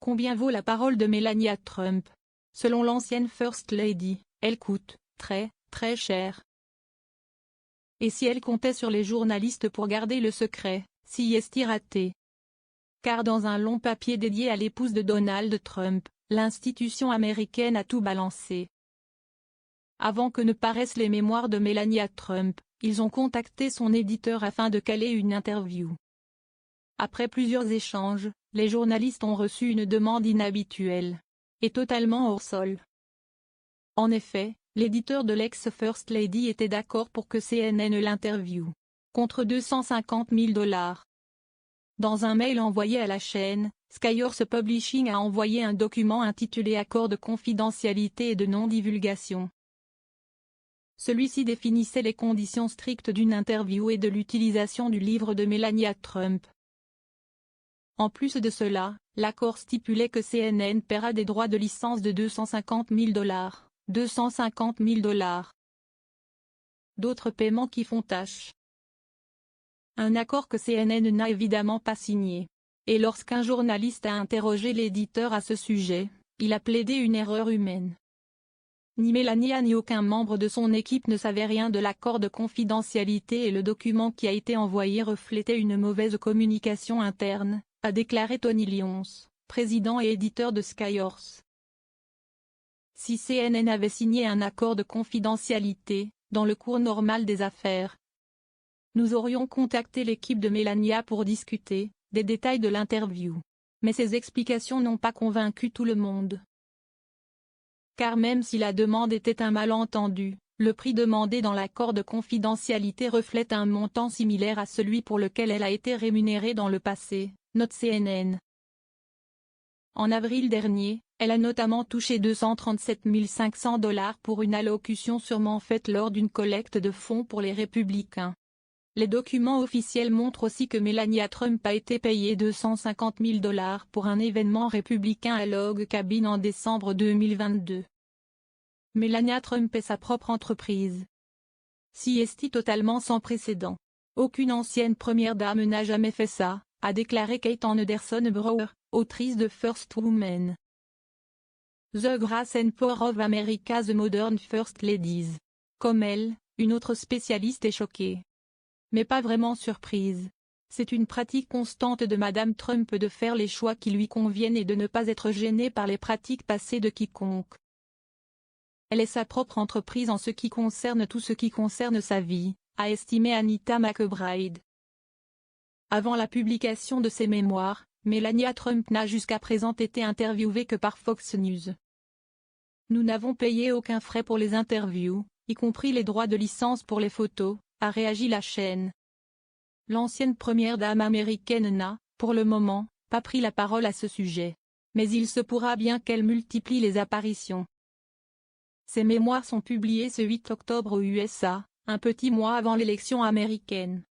Combien vaut la parole de Melania Trump? Selon l'ancienne First Lady, elle coûte très, très cher. Et si elle comptait sur les journalistes pour garder le secret, si est-il raté? Car dans un long papier dédié à l'épouse de Donald Trump, l'institution américaine a tout balancé. Avant que ne paraissent les mémoires de Melania Trump, ils ont contacté son éditeur afin de caler une interview. Après plusieurs échanges, les journalistes ont reçu une demande inhabituelle. Et totalement hors sol. En effet, l'éditeur de l'ex-First Lady était d'accord pour que CNN l'interviewe. Contre 250 000 $. Dans un mail envoyé à la chaîne, Skyhorse Publishing a envoyé un document intitulé Accord de confidentialité et de non-divulgation. Celui-ci définissait les conditions strictes d'une interview et de l'utilisation du livre de Melania Trump. En plus de cela, l'accord stipulait que CNN paiera des droits de licence de 250 000 $. 250 000 $. D'autres paiements qui font tâche. Un accord que CNN n'a évidemment pas signé. Et lorsqu'un journaliste a interrogé l'éditeur à ce sujet, il a plaidé une erreur humaine. Ni Melania ni aucun membre de son équipe ne savait rien de l'accord de confidentialité et le document qui a été envoyé reflétait une mauvaise communication interne, a déclaré Tony Lyons, président et éditeur de Skyhorse. Si CNN avait signé un accord de confidentialité, dans le cours normal des affaires, nous aurions contacté l'équipe de Melania pour discuter des détails de l'interview. Mais ces explications n'ont pas convaincu tout le monde. Car même si la demande était un malentendu, le prix demandé dans l'accord de confidentialité reflète un montant similaire à celui pour lequel elle a été rémunérée dans le passé, note CNN. En avril dernier, elle a notamment touché 237 500 $ pour une allocution sûrement faite lors d'une collecte de fonds pour les républicains. Les documents officiels montrent aussi que Melania Trump a été payée 250 000 $ pour un événement républicain à Log Cabin en décembre 2022. Melania Trump est sa propre entreprise. Si est totalement sans précédent. Aucune ancienne première dame n'a jamais fait ça, a déclaré Kate Anderson Brower, autrice de First Woman. The Grace and Power of America's Modern First Ladies. Comme elle, une autre spécialiste est choquée. Mais pas vraiment surprise. C'est une pratique constante de Madame Trump de faire les choix qui lui conviennent et de ne pas être gênée par les pratiques passées de quiconque. Elle est sa propre entreprise en ce qui concerne tout ce qui concerne sa vie, a estimé Anita McBride. Avant la publication de ses mémoires, Melania Trump n'a jusqu'à présent été interviewée que par Fox News. Nous n'avons payé aucun frais pour les interviews, y compris les droits de licence pour les photos, a réagi la chaîne. L'ancienne première dame américaine n'a, pour le moment, pas pris la parole à ce sujet. Mais il se pourra bien qu'elle multiplie les apparitions. Ses mémoires sont publiées ce 8 octobre aux USA, un petit mois avant l'élection américaine.